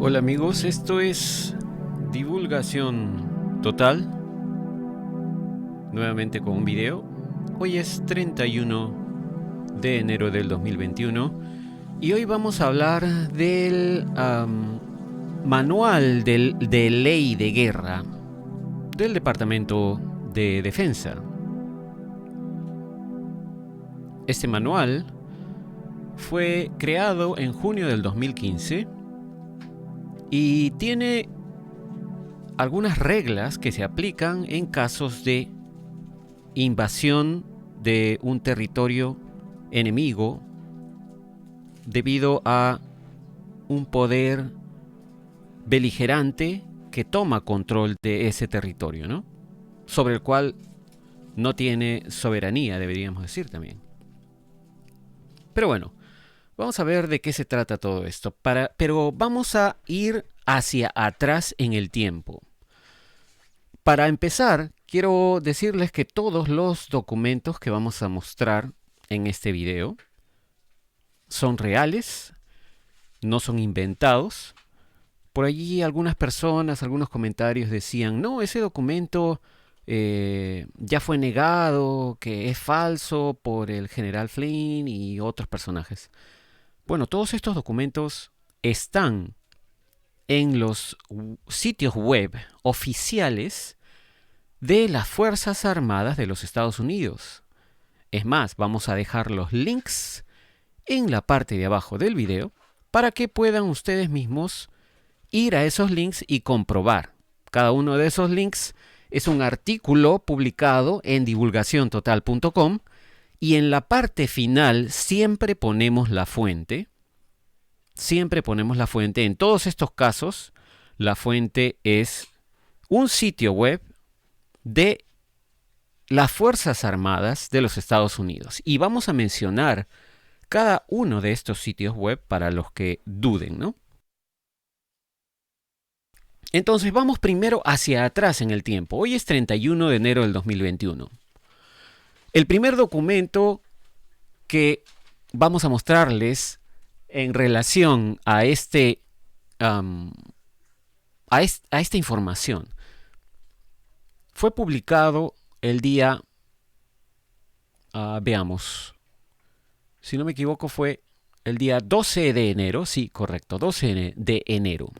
Hola amigos, esto es Divulgación Total, nuevamente con un video. Hoy es 31 de enero del 2021 y hoy vamos a hablar del manual de ley de guerra del Departamento de Defensa. Este manual fue creado en junio del 2015 y tiene algunas reglas que se aplican en casos de invasión de un territorio enemigo debido a un poder beligerante que toma control de ese territorio, ¿no? Sobre el cual no tiene soberanía, deberíamos decir también. Pero bueno, vamos a ver de qué se trata todo esto. Pero vamos a ir hacia atrás en el tiempo. Para empezar, quiero decirles que todos los documentos que vamos a mostrar en este video son reales, no son inventados. Por allí algunas personas, algunos comentarios decían, no, ese documento ya fue negado, que es falso por el general Flynn y otros personajes. Bueno, todos estos documentos están en los sitios web oficiales de las Fuerzas Armadas de los Estados Unidos. Es más, vamos a dejar los links en la parte de abajo del video para que puedan ustedes mismos ir a esos links y comprobar. Cada uno de esos links es un artículo publicado en divulgaciontotal.com y en la parte final siempre ponemos la fuente. Siempre ponemos la fuente. En todos estos casos, la fuente es un sitio web de las Fuerzas Armadas de los Estados Unidos. Y vamos a mencionar cada uno de estos sitios web para los que duden, ¿no? Entonces vamos primero hacia atrás en el tiempo. Hoy es 31 de enero del 2021. El primer documento que vamos a mostrarles en relación a esta información fue publicado el día, veamos, si no me equivoco fue el día 12 de enero, sí, correcto, 12 de enero.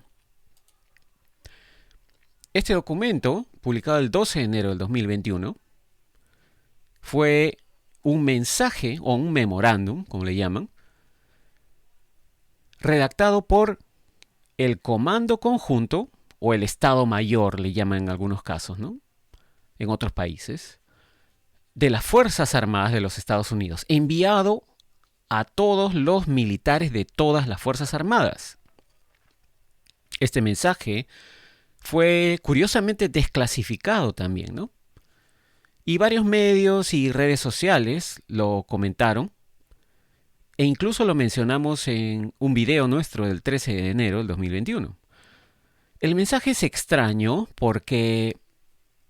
Este documento, publicado el 12 de enero del 2021, fue un mensaje o un memorándum, como le llaman, redactado por el Comando Conjunto o el Estado Mayor, le llaman en algunos casos, ¿no? En otros países, de las Fuerzas Armadas de los Estados Unidos, enviado a todos los militares de todas las Fuerzas Armadas. Este mensaje fue curiosamente desclasificado también, ¿no? Y varios medios y redes sociales lo comentaron, e incluso lo mencionamos en un video nuestro del 13 de enero del 2021. El mensaje es extraño porque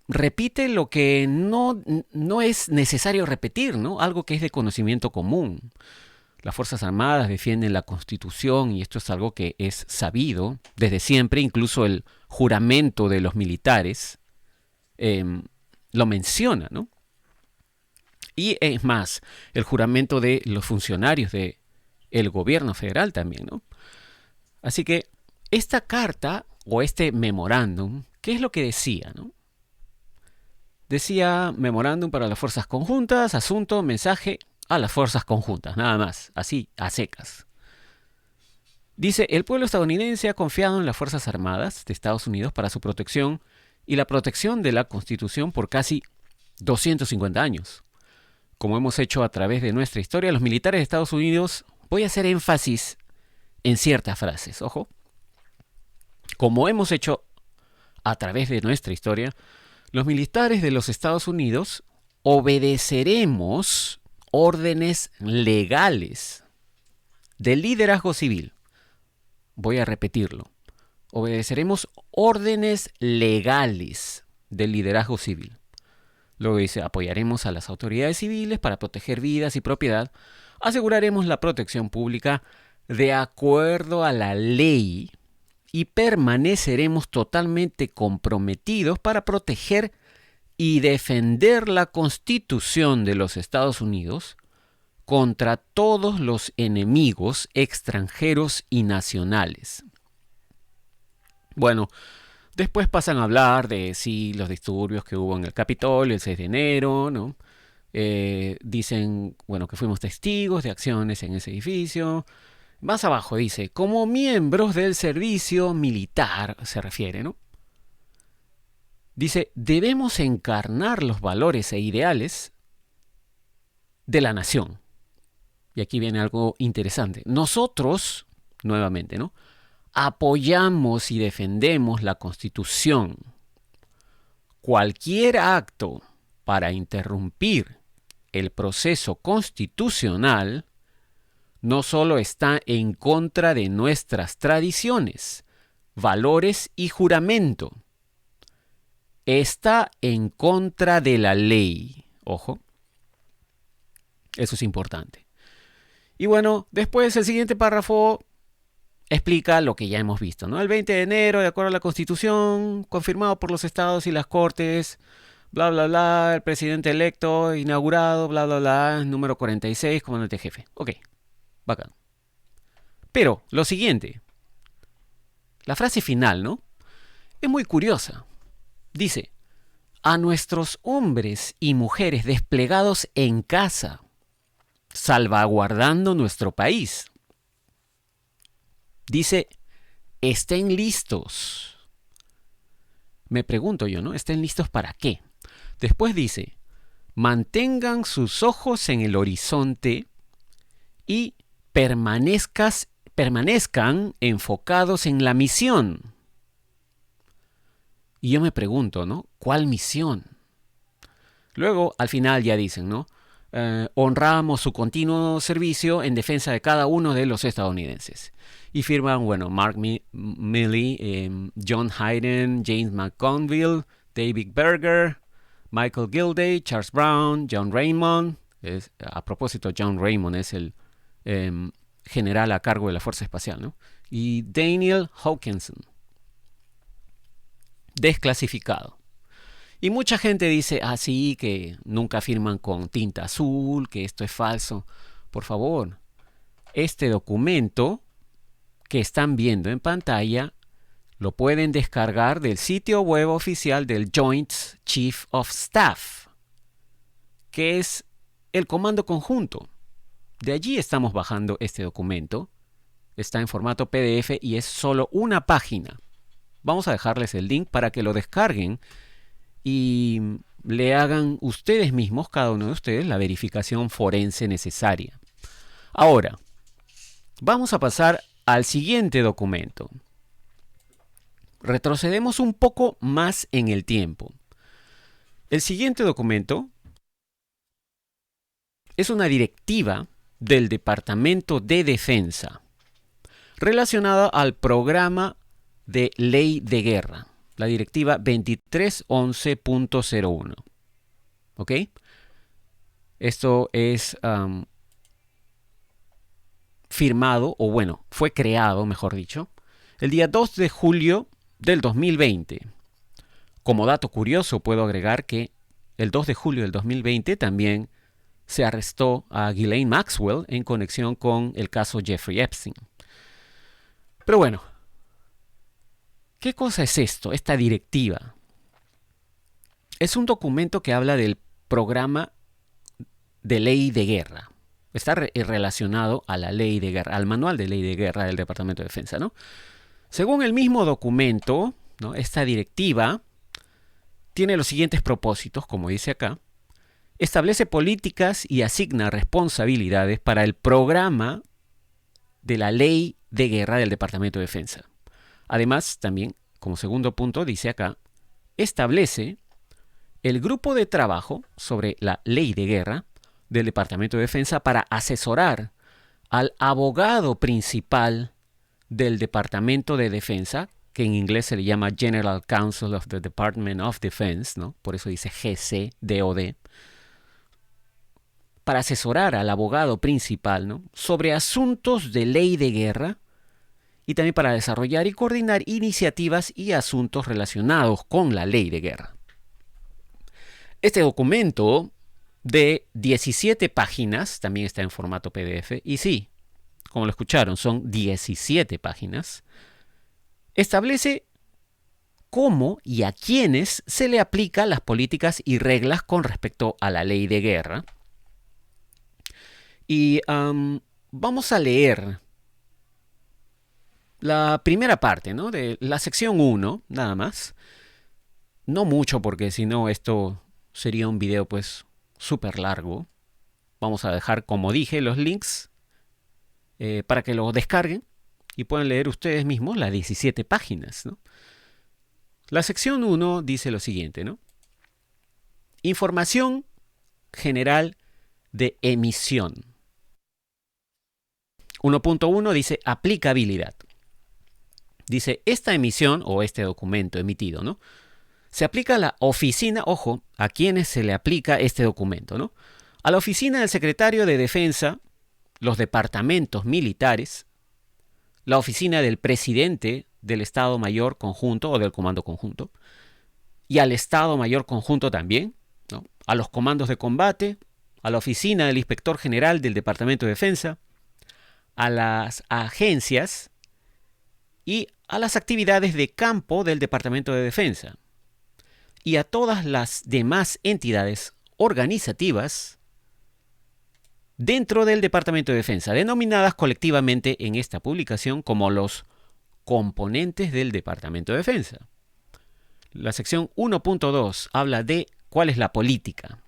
repite lo que no es necesario repetir, ¿no? Algo que es de conocimiento común. Las Fuerzas Armadas defienden la Constitución y esto es algo que es sabido desde siempre, incluso el juramento de los militares lo menciona, ¿no? Y es más, el juramento de los funcionarios del gobierno federal también, ¿no? Así que esta carta o este memorándum, ¿qué es lo que decía, no? Decía memorándum para las fuerzas conjuntas, asunto, mensaje a las fuerzas conjuntas, nada más, así, a secas. Dice, el pueblo estadounidense ha confiado en las Fuerzas Armadas de Estados Unidos para su protección y la protección de la Constitución por casi 250 años. Como hemos hecho a través de nuestra historia, los militares de Estados Unidos, voy a hacer énfasis en ciertas frases, ojo. Como hemos hecho a través de nuestra historia, los militares de los Estados Unidos obedeceremos órdenes legales del liderazgo civil. Voy a repetirlo. Obedeceremos órdenes legales del liderazgo civil. Luego dice, apoyaremos a las autoridades civiles para proteger vidas y propiedad. Aseguraremos la protección pública de acuerdo a la ley y permaneceremos totalmente comprometidos para proteger y defender la Constitución de los Estados Unidos contra todos los enemigos extranjeros y nacionales. Bueno, después pasan a hablar de sí, los disturbios que hubo en el Capitolio el 6 de enero, ¿no? Dicen, bueno, que fuimos testigos de acciones en ese edificio. Más abajo dice, como miembros del servicio militar, se refiere, ¿no? Dice, debemos encarnar los valores e ideales de la nación. Y aquí viene algo interesante. Nosotros, nuevamente, ¿no?, apoyamos y defendemos la Constitución. Cualquier acto para interrumpir el proceso constitucional no solo está en contra de nuestras tradiciones, valores y juramento, está en contra de la ley. Ojo, eso es importante. Y bueno, después el siguiente párrafo explica lo que ya hemos visto, ¿no? El 20 de enero, de acuerdo a la Constitución, confirmado por los estados y las cortes, bla, bla, bla, el presidente electo, inaugurado, bla, bla, bla, número 46, comandante jefe. Ok, bacán. Pero lo siguiente, la frase final, ¿no?, es muy curiosa. Dice, a nuestros hombres y mujeres desplegados en casa, salvaguardando nuestro país. Dice, estén listos. Me pregunto yo, ¿no? ¿Estén listos para qué? Después dice, mantengan sus ojos en el horizonte y permanezcan enfocados en la misión. Y yo me pregunto, ¿no? ¿Cuál misión? Luego, al final ya dicen, ¿no? Honramos su continuo servicio en defensa de cada uno de los estadounidenses. Y firman, bueno, Mark Milley, John Hayden, James McConville, David Berger, Michael Gilday, Charles Brown, John Raymond. A propósito, John Raymond es el general a cargo de la Fuerza Espacial, ¿no? Y Daniel Hawkinson. Desclasificado. Y mucha gente dice, sí, que nunca firman con tinta azul, que esto es falso. Por favor, este documento que están viendo en pantalla lo pueden descargar del sitio web oficial del Joint Chief of Staff, que es el comando conjunto. De allí estamos bajando este documento. Está en formato PDF y es solo una página. Vamos a dejarles el link para que lo descarguen y le hagan ustedes mismos, cada uno de ustedes, la verificación forense necesaria. Ahora, vamos a pasar al siguiente documento. Retrocedemos un poco más en el tiempo. El siguiente documento es una directiva del Departamento de Defensa relacionada al programa de ley de guerra. La directiva 2311.01. ¿Ok? Esto es firmado, o bueno, fue creado, mejor dicho, el día 2 de julio del 2020. Como dato curioso, puedo agregar que el 2 de julio del 2020 también se arrestó a Ghislaine Maxwell en conexión con el caso Jeffrey Epstein. Pero bueno, ¿qué cosa es esto, esta directiva? Es un documento que habla del programa de ley de guerra. Está relacionado a la ley de guerra, al manual de ley de guerra del Departamento de Defensa, ¿no? Según el mismo documento, ¿no?, esta directiva tiene los siguientes propósitos, como dice acá. Establece políticas y asigna responsabilidades para el programa de la ley de guerra del Departamento de Defensa. Además, también, como segundo punto, dice acá, establece el grupo de trabajo sobre la ley de guerra del Departamento de Defensa para asesorar al abogado principal del Departamento de Defensa, que en inglés se le llama General Counsel of the Department of Defense, ¿no? Por eso dice GCDOD, para asesorar al abogado principal, ¿no?, sobre asuntos de ley de guerra y también para desarrollar y coordinar iniciativas y asuntos relacionados con la ley de guerra. Este documento de 17 páginas también está en formato PDF, y sí, como lo escucharon, son 17 páginas. Establece cómo y a quiénes se le aplican las políticas y reglas con respecto a la ley de guerra. Y vamos a leer la primera parte, ¿no?, de la sección 1, nada más. No mucho, porque si no esto sería un video pues súper largo. Vamos a dejar, como dije, los links para que lo descarguen y puedan leer ustedes mismos las 17 páginas, ¿no? La sección 1 dice lo siguiente, ¿no? Información general de emisión. 1.1 dice aplicabilidad. Dice, esta emisión o este documento emitido, ¿no?, se aplica a la oficina, ojo, a quienes se le aplica este documento, ¿no?, a la oficina del secretario de Defensa, los departamentos militares, la oficina del presidente del Estado Mayor Conjunto o del Comando Conjunto, y al Estado Mayor Conjunto también, ¿no?, a los comandos de combate, a la oficina del inspector general del Departamento de Defensa, a las agencias y a las actividades de campo del Departamento de Defensa, y a todas las demás entidades organizativas dentro del Departamento de Defensa, denominadas colectivamente en esta publicación como los componentes del Departamento de Defensa. La sección 1.2 habla de cuál es la política.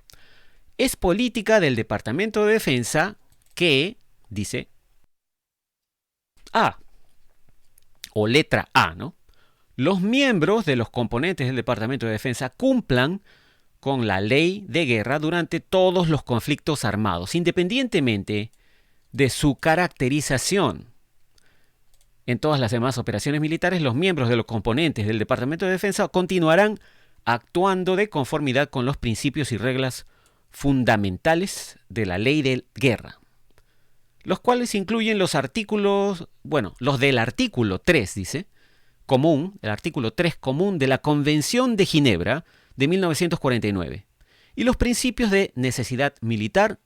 Es política del Departamento de Defensa que, dice, A, o letra A, ¿no?, los miembros de los componentes del Departamento de Defensa cumplan con la ley de guerra durante todos los conflictos armados, independientemente de su caracterización. En todas las demás operaciones militares, los miembros de los componentes del Departamento de Defensa continuarán actuando de conformidad con los principios y reglas fundamentales de la ley de guerra, los cuales incluyen los artículos, los del artículo 3, dice, común, el artículo 3 común de la Convención de Ginebra de 1949, y los principios de necesidad militar,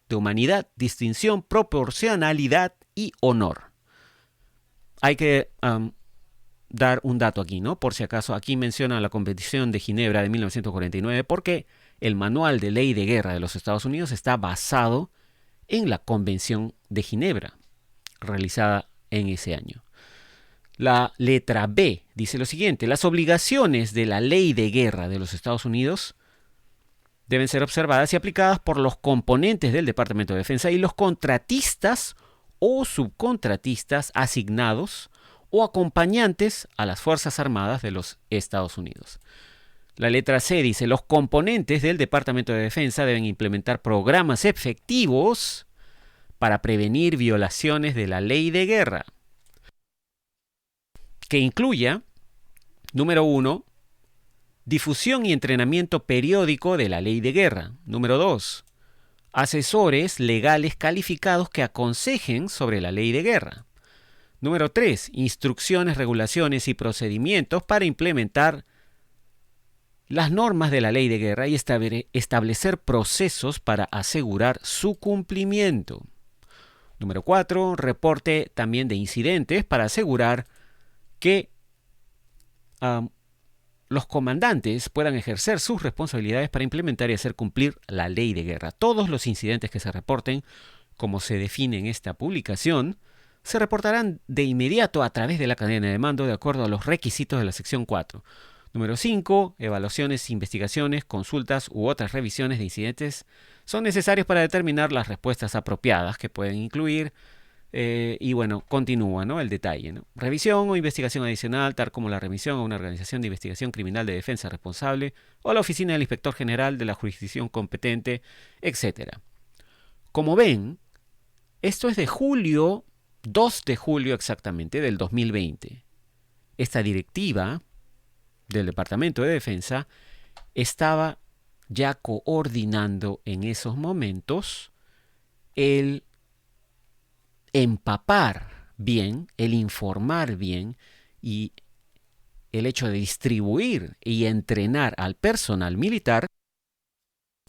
de humanidad, distinción, proporcionalidad y honor. Hay que dar un dato aquí, ¿no? Por si acaso, aquí menciona la Convención de Ginebra de 1949 porque el Manual de Ley de Guerra de los Estados Unidos está basado en la Convención de Ginebra, realizada en ese año. La letra B dice lo siguiente: las obligaciones de la ley de guerra de los Estados Unidos deben ser observadas y aplicadas por los componentes del Departamento de Defensa y los contratistas o subcontratistas asignados o acompañantes a las Fuerzas Armadas de los Estados Unidos. La letra C dice: los componentes del Departamento de Defensa deben implementar programas efectivos para prevenir violaciones de la ley de guerra, que incluya, número 1, difusión y entrenamiento periódico de la ley de guerra. Número 2, asesores legales calificados que aconsejen sobre la ley de guerra. Número 3, instrucciones, regulaciones y procedimientos para implementar las normas de la ley de guerra y establecer procesos para asegurar su cumplimiento. Número 4, reporte también de incidentes para asegurar que los comandantes puedan ejercer sus responsabilidades para implementar y hacer cumplir la ley de guerra. Todos los incidentes que se reporten, como se define en esta publicación, se reportarán de inmediato a través de la cadena de mando de acuerdo a los requisitos de la sección 4. Número 5, evaluaciones, investigaciones, consultas u otras revisiones de incidentes son necesarios para determinar las respuestas apropiadas que pueden incluir. Continúa, ¿no?, el detalle, ¿no? Revisión o investigación adicional, tal como la remisión a una organización de investigación criminal de defensa responsable o a la oficina del inspector general de la jurisdicción competente, etc. Como ven, esto es de 2 de julio exactamente, del 2020. Esta directiva del Departamento de Defensa estaba ya coordinando en esos momentos el empapar bien, el informar bien y el hecho de distribuir y entrenar al personal militar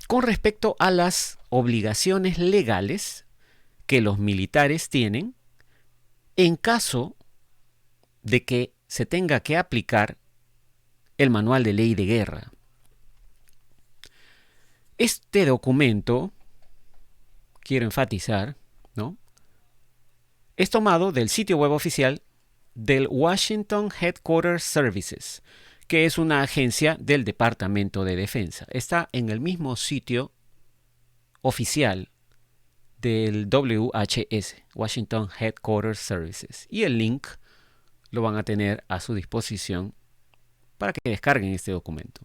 con respecto a las obligaciones legales que los militares tienen en caso de que se tenga que aplicar el manual de ley de guerra. Este documento, quiero enfatizar, ¿no?, es tomado del sitio web oficial del Washington Headquarters Services, que es una agencia del Departamento de Defensa. Está en el mismo sitio oficial del WHS, Washington Headquarters Services. Y el link lo van a tener a su disposición para que descarguen este documento.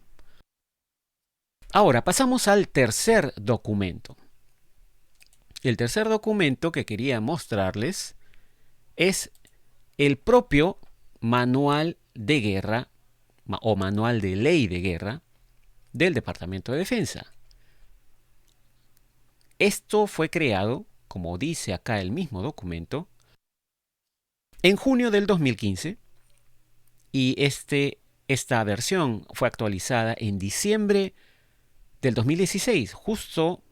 Ahora, pasamos al tercer documento. El tercer documento que quería mostrarles es el propio manual de guerra o manual de ley de guerra del Departamento de Defensa. Esto fue creado, como dice acá el mismo documento, en junio del 2015 y esta versión fue actualizada en diciembre del 2016, justo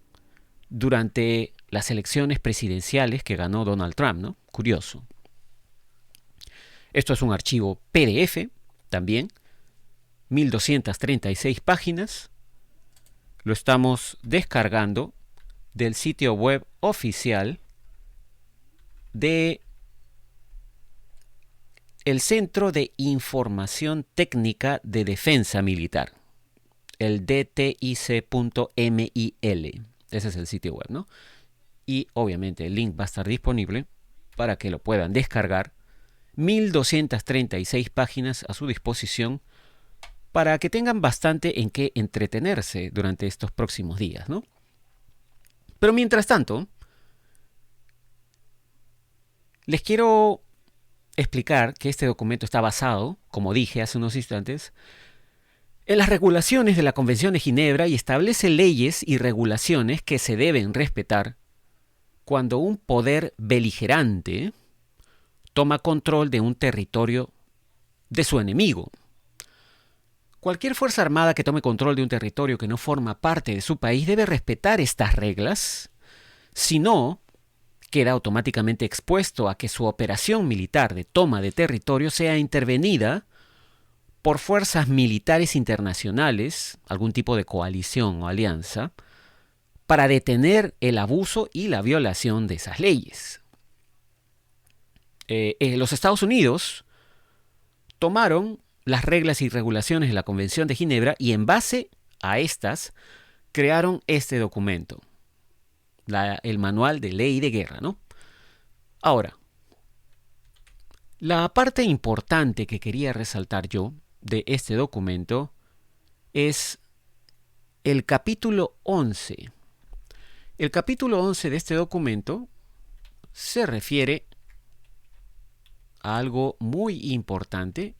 durante las elecciones presidenciales que ganó Donald Trump, ¿no? Curioso. Esto es un archivo PDF también, 1236 páginas. Lo estamos descargando del sitio web oficial de el Centro de Información Técnica de Defensa Militar, el dtic.mil. Ese es el sitio web, ¿no? Y obviamente el link va a estar disponible para que lo puedan descargar. 1236 páginas a su disposición para que tengan bastante en qué entretenerse durante estos próximos días, ¿no? Pero mientras tanto, les quiero explicar que este documento está basado, como dije hace unos instantes, en las regulaciones de la Convención de Ginebra y establece leyes y regulaciones que se deben respetar cuando un poder beligerante toma control de un territorio de su enemigo. Cualquier fuerza armada que tome control de un territorio que no forma parte de su país debe respetar estas reglas, si no, queda automáticamente expuesto a que su operación militar de toma de territorio sea intervenida por fuerzas militares internacionales, algún tipo de coalición o alianza, para detener el abuso y la violación de esas leyes. Los Estados Unidos tomaron las reglas y regulaciones de la Convención de Ginebra y en base a estas crearon este documento, el manual de ley de guerra, ¿no? Ahora, la parte importante que quería resaltar yo de este documento es el capítulo 11. El capítulo 11 de este documento se refiere a algo muy importante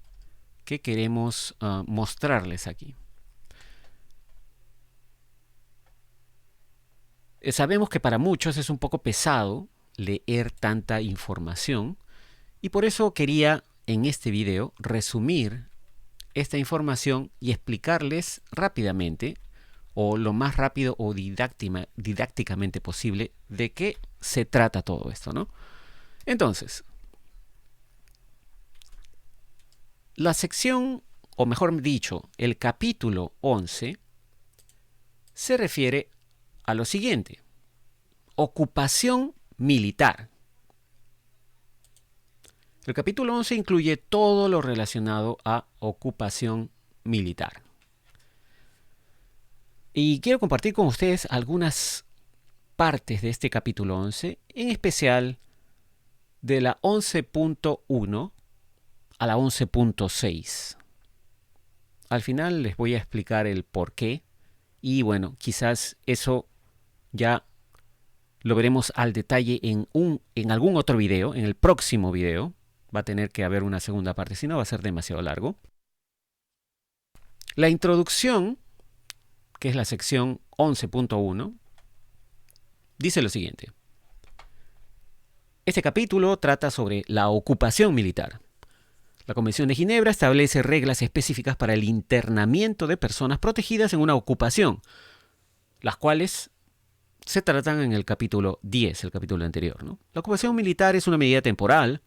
que queremos mostrarles aquí. Sabemos que para muchos es un poco pesado leer tanta información y por eso quería en este video resumir esta información y explicarles rápidamente o lo más rápido o didácticamente posible de qué se trata todo esto, ¿no? Entonces, la sección, o mejor dicho, el capítulo 11 se refiere a lo siguiente: ocupación militar. El capítulo 11 incluye todo lo relacionado a ocupación militar. Y quiero compartir con ustedes algunas partes de este capítulo 11, en especial de la 11.1 a la 11.6. Al final les voy a explicar el por qué y bueno, quizás eso ya lo veremos al detalle en algún otro video, en el próximo video. Va a tener que haber una segunda parte, si no va a ser demasiado largo. La introducción, que es la sección 11.1, dice lo siguiente: Este capítulo trata sobre la ocupación militar. La Convención de Ginebra establece reglas específicas para el internamiento de personas protegidas en una ocupación, las cuales se tratan en el capítulo 10, el capítulo anterior, ¿no? La ocupación militar es una medida temporal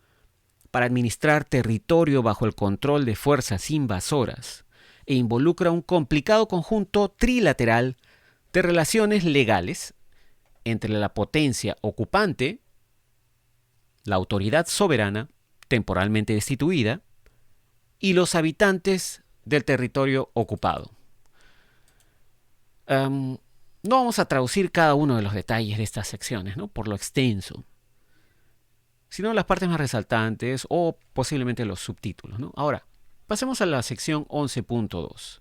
para administrar territorio bajo el control de fuerzas invasoras e involucra un complicado conjunto trilateral de relaciones legales entre la potencia ocupante, la autoridad soberana temporalmente destituida y los habitantes del territorio ocupado. No vamos a traducir cada uno de los detalles de estas secciones, ¿no?, por lo extenso, sino las partes más resaltantes o posiblemente los subtítulos, ¿no? Ahora, pasemos a la sección 11.2.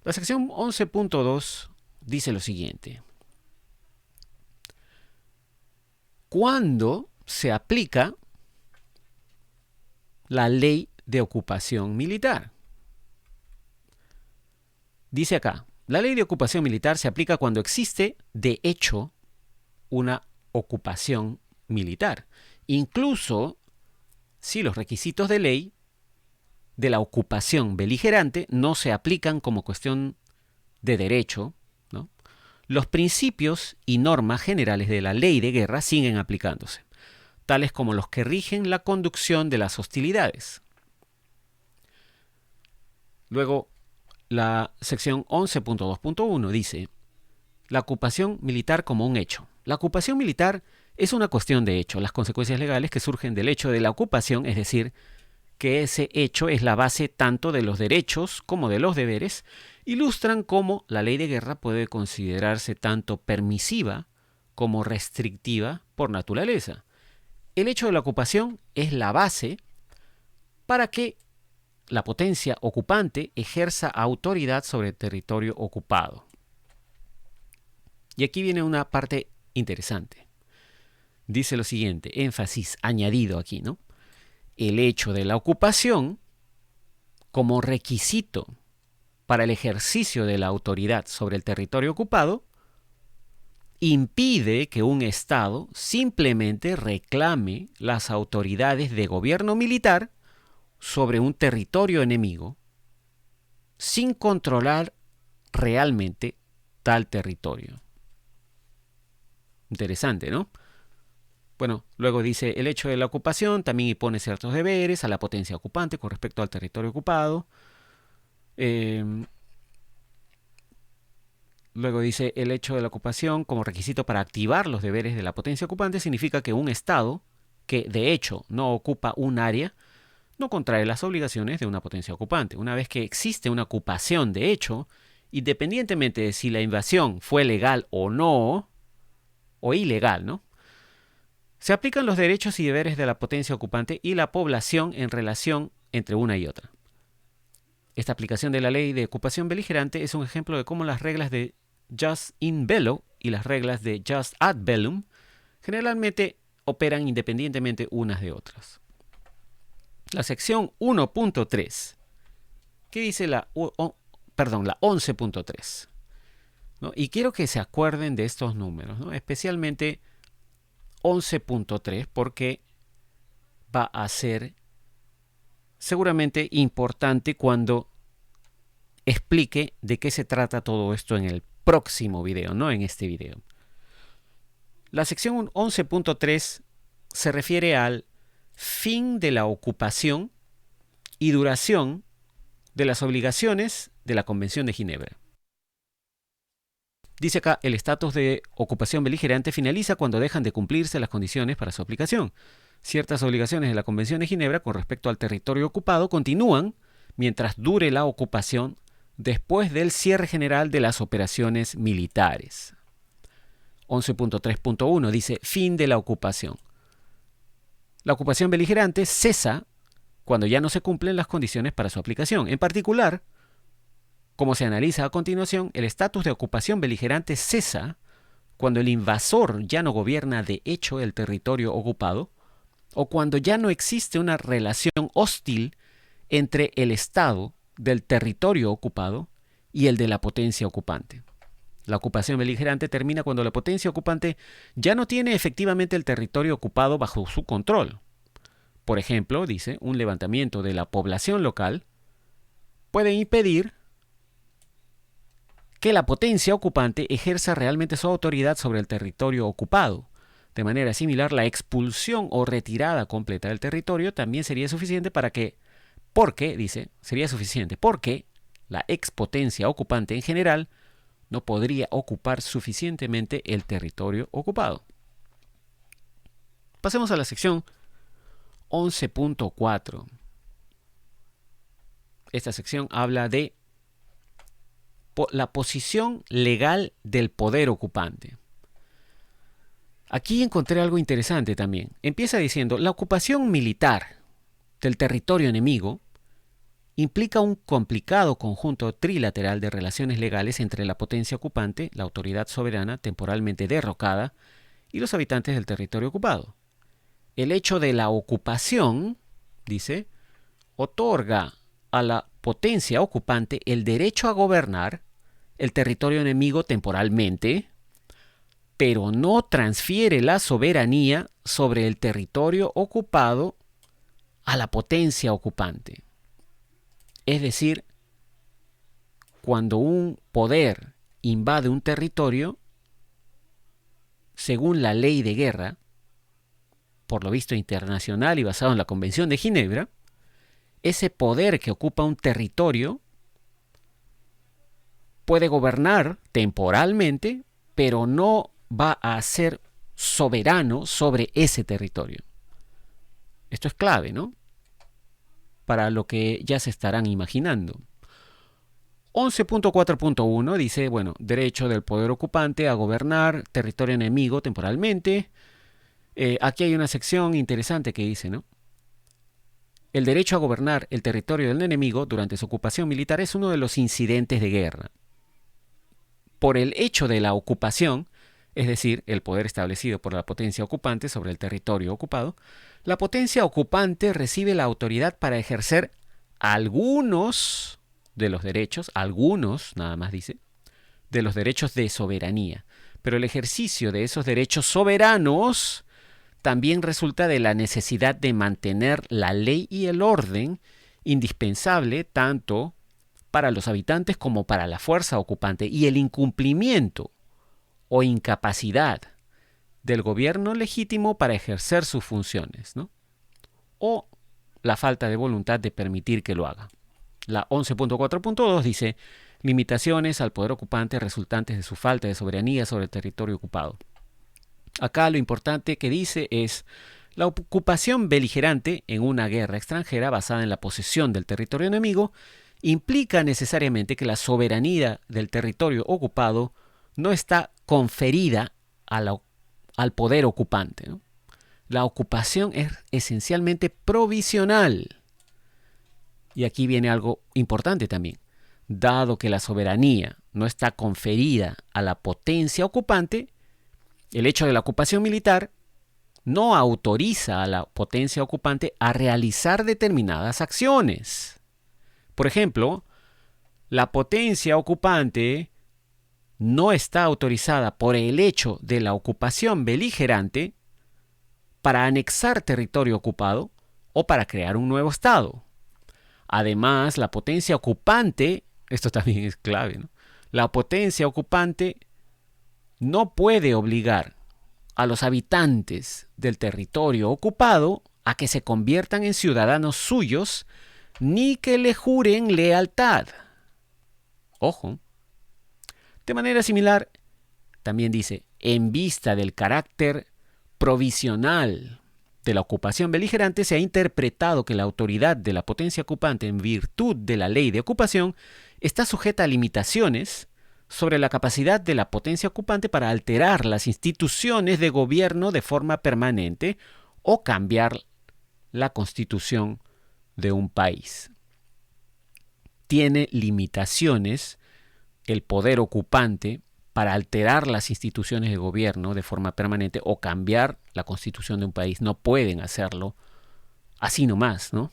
La sección 11.2 dice lo siguiente. ¿Cuándo se aplica la ley de ocupación militar? Dice acá, la ley de ocupación militar se aplica cuando existe, de hecho, una ocupación militar, incluso si los requisitos de ley de la ocupación beligerante no se aplican como cuestión de derecho, ¿no? Los principios y normas generales de la ley de guerra siguen aplicándose, tales como los que rigen la conducción de las hostilidades. Luego, la sección 11.2.1 dice, la ocupación militar como un hecho. La ocupación militar es una cuestión de hecho. Las consecuencias legales que surgen del hecho de la ocupación, es decir, que ese hecho es la base tanto de los derechos como de los deberes, ilustran cómo la ley de guerra puede considerarse tanto permisiva como restrictiva por naturaleza. El hecho de la ocupación es la base para que la potencia ocupante ejerza autoridad sobre el territorio ocupado. Y aquí viene una parte interesante. Dice lo siguiente, énfasis añadido aquí, ¿no? El hecho de la ocupación como requisito para el ejercicio de la autoridad sobre el territorio ocupado impide que un Estado simplemente reclame las autoridades de gobierno militar sobre un territorio enemigo sin controlar realmente tal territorio. Interesante, ¿no? Bueno, luego dice, el hecho de la ocupación también impone ciertos deberes a la potencia ocupante con respecto al territorio ocupado. Luego dice, el hecho de la ocupación como requisito para activar los deberes de la potencia ocupante significa que un Estado que de hecho no ocupa un área no contrae las obligaciones de una potencia ocupante. Una vez que existe una ocupación de hecho, independientemente de si la invasión fue legal o no, o ilegal, ¿no?, se aplican los derechos y deberes de la potencia ocupante y la población en relación entre una y otra. Esta aplicación de la ley de ocupación beligerante es un ejemplo de cómo las reglas de jus in bello y las reglas de jus ad bellum generalmente operan independientemente unas de otras. La sección 1.3, ¿qué dice la 11.3? ¿No? Y quiero que se acuerden de estos números, ¿no?, especialmente 11.3, porque va a ser seguramente importante cuando explique de qué se trata todo esto en el próximo video, no en este video. La sección 11.3 se refiere al fin de la ocupación y duración de las obligaciones de la Convención de Ginebra. Dice acá, el estatus de ocupación beligerante finaliza cuando dejan de cumplirse las condiciones para su aplicación. Ciertas obligaciones de la Convención de Ginebra con respecto al territorio ocupado continúan mientras dure la ocupación después del cierre general de las operaciones militares. 11.3.1 dice, fin de la ocupación. La ocupación beligerante cesa cuando ya no se cumplen las condiciones para su aplicación. En particular, como se analiza a continuación, el estatus de ocupación beligerante cesa cuando el invasor ya no gobierna de hecho el territorio ocupado o cuando ya no existe una relación hostil entre el Estado del territorio ocupado y el de la potencia ocupante. La ocupación beligerante termina cuando la potencia ocupante ya no tiene efectivamente el territorio ocupado bajo su control. Por ejemplo, dice, un levantamiento de la población local puede impedir que la potencia ocupante ejerza realmente su autoridad sobre el territorio ocupado. De manera similar, la expulsión o retirada completa del territorio también sería suficiente porque la expotencia ocupante en general no podría ocupar suficientemente el territorio ocupado. Pasemos a la sección 11.4. Esta sección habla de la posición legal del poder ocupante. Aquí encontré algo interesante también. Empieza diciendo, la ocupación militar del territorio enemigo implica un complicado conjunto trilateral de relaciones legales entre la potencia ocupante, la autoridad soberana temporalmente derrocada, y los habitantes del territorio ocupado. El hecho de la ocupación, dice, otorga a la potencia ocupante el derecho a gobernar el territorio enemigo temporalmente, pero no transfiere la soberanía sobre el territorio ocupado a la potencia ocupante. Es decir, cuando un poder invade un territorio, según la ley de guerra, por lo visto internacional y basado en la Convención de Ginebra, ese poder que ocupa un territorio puede gobernar temporalmente, pero no va a ser soberano sobre ese territorio. Esto es clave, ¿no? Para lo que ya se estarán imaginando. 11.4.1 dice, bueno, derecho del poder ocupante a gobernar territorio enemigo temporalmente. Aquí hay una sección interesante que dice, ¿no? El derecho a gobernar el territorio del enemigo durante su ocupación militar es uno de los incidentes de guerra. Por el hecho de la ocupación, es decir, el poder establecido por la potencia ocupante sobre el territorio ocupado, la potencia ocupante recibe la autoridad para ejercer algunos de los derechos, algunos, nada más dice, de los derechos de soberanía. Pero el ejercicio de esos derechos soberanos también resulta de la necesidad de mantener la ley y el orden indispensable tanto para los habitantes como para la fuerza ocupante, y el incumplimiento o incapacidad del gobierno legítimo para ejercer sus funciones, ¿no? O la falta de voluntad de permitir que lo haga. La 11.4.2 dice, limitaciones al poder ocupante resultantes de su falta de soberanía sobre el territorio ocupado. Acá lo importante que dice es, la ocupación beligerante en una guerra extranjera basada en la posesión del territorio enemigo implica necesariamente que la soberanía del territorio ocupado no está conferida al poder ocupante, ¿no? La ocupación es esencialmente provisional. Y aquí viene algo importante también. Dado que la soberanía no está conferida a la potencia ocupante, el hecho de la ocupación militar no autoriza a la potencia ocupante a realizar determinadas acciones. Por ejemplo, la potencia ocupante no está autorizada por el hecho de la ocupación beligerante para anexar territorio ocupado o para crear un nuevo estado. Además, la potencia ocupante, esto también es clave, ¿no? La potencia ocupante no puede obligar a los habitantes del territorio ocupado a que se conviertan en ciudadanos suyos ni que le juren lealtad. Ojo. De manera similar, también dice, en vista del carácter provisional de la ocupación beligerante, se ha interpretado que la autoridad de la potencia ocupante en virtud de la ley de ocupación está sujeta a limitaciones sobre la capacidad de la potencia ocupante para alterar las instituciones de gobierno de forma permanente o cambiar la constitución de un país. Tiene limitaciones el poder ocupante para alterar las instituciones de gobierno de forma permanente o cambiar la constitución de un país. No pueden hacerlo así nomás, ¿no?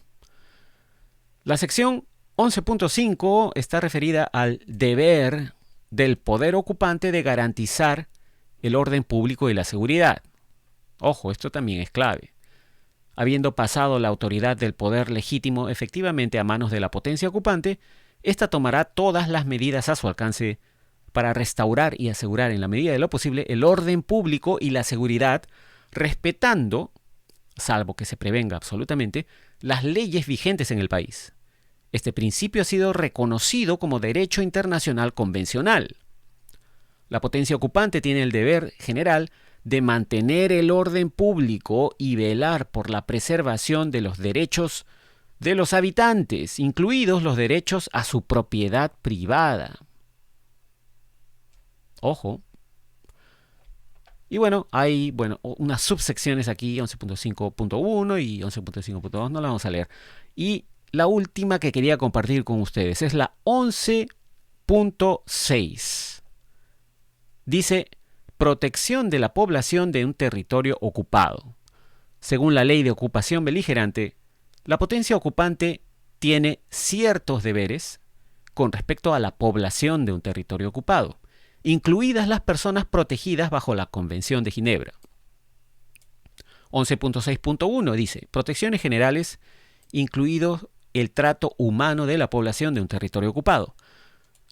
La sección 11.5 está referida al deber del poder ocupante de garantizar el orden público y la seguridad. Ojo, esto también es clave. Habiendo pasado la autoridad del poder legítimo efectivamente a manos de la potencia ocupante, ésta tomará todas las medidas a su alcance para restaurar y asegurar en la medida de lo posible el orden público y la seguridad, respetando, salvo que se prevenga absolutamente, las leyes vigentes en el país. Este principio ha sido reconocido como derecho internacional convencional. La potencia ocupante tiene el deber general de mantener el orden público y velar por la preservación de los derechos de los habitantes, incluidos los derechos a su propiedad privada. Ojo. Y bueno, hay unas subsecciones aquí, 11.5.1 y 11.5.2, no las vamos a leer. Y la última que quería compartir con ustedes es la 11.6. Dice, protección de la población de un territorio ocupado. Según la ley de ocupación beligerante, la potencia ocupante tiene ciertos deberes con respecto a la población de un territorio ocupado, incluidas las personas protegidas bajo la Convención de Ginebra. 11.6.1 dice, protecciones generales, incluido el trato humano de la población de un territorio ocupado.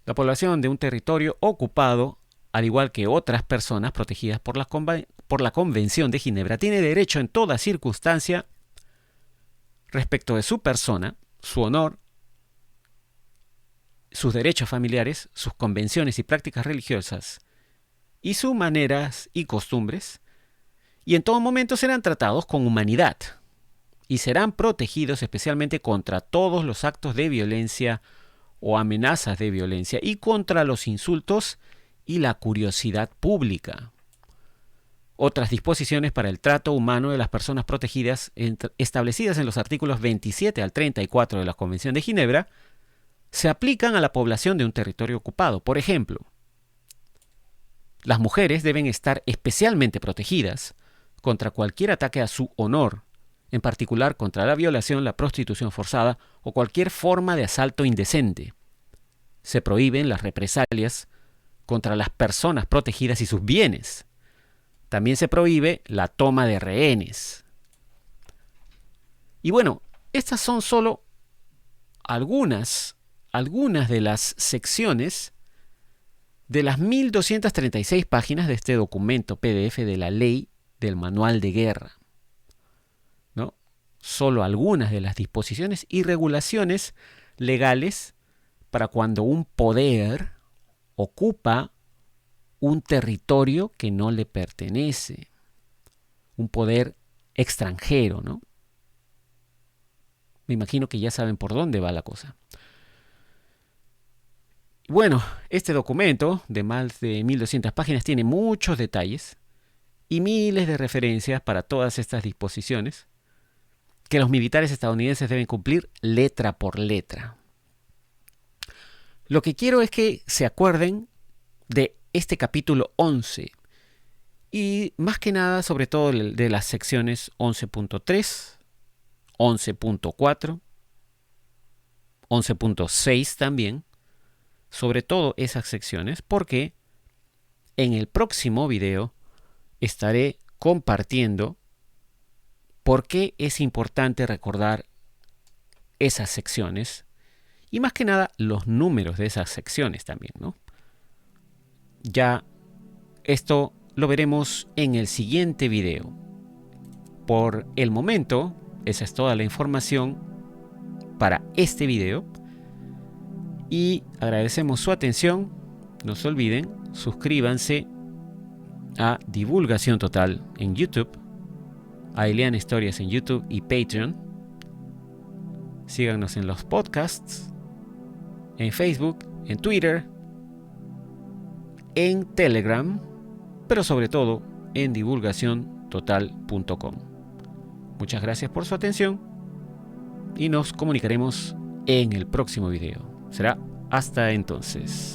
La población de un territorio ocupado, al igual que otras personas protegidas por la Convención de Ginebra, tiene derecho en toda circunstancia respecto de su persona, su honor, sus derechos familiares, sus convenciones y prácticas religiosas, y sus maneras y costumbres, y en todo momento serán tratados con humanidad, y serán protegidos especialmente contra todos los actos de violencia o amenazas de violencia, y contra los insultos y la curiosidad pública. Otras disposiciones para el trato humano de las personas protegidas, establecidas en los artículos 27 al 34 de la Convención de Ginebra, se aplican a la población de un territorio ocupado. Por ejemplo, las mujeres deben estar especialmente protegidas contra cualquier ataque a su honor, en particular contra la violación, la prostitución forzada o cualquier forma de asalto indecente. Se prohíben las represalias contra las personas protegidas y sus bienes. También se prohíbe la toma de rehenes. Y bueno, estas son solo algunas de las secciones de las 1236 páginas de este documento PDF de la ley del manual de guerra, ¿no? Solo algunas de las disposiciones y regulaciones legales para cuando un poder ocupa un territorio que no le pertenece, un poder extranjero, ¿no? Me imagino que ya saben por dónde va la cosa. Bueno, este documento de más de 1200 páginas tiene muchos detalles y miles de referencias para todas estas disposiciones que los militares estadounidenses deben cumplir letra por letra. Lo que quiero es que se acuerden de este capítulo 11 y más que nada sobre todo de las secciones 11.3, 11.4, 11.6 también, sobre todo esas secciones, porque en el próximo video estaré compartiendo por qué es importante recordar esas secciones y más que nada los números de esas secciones también, ¿no? Ya esto lo veremos en el siguiente video. Por el momento, esa es toda la información para este video. Y agradecemos su atención. No se olviden, suscríbanse a Divulgación Total en YouTube, a Eliana Historias en YouTube y Patreon. Síganos en los podcasts, en Facebook, en Twitter, en Telegram, pero sobre todo en divulgaciontotal.com. Muchas gracias por su atención y nos comunicaremos en el próximo video. Será hasta entonces.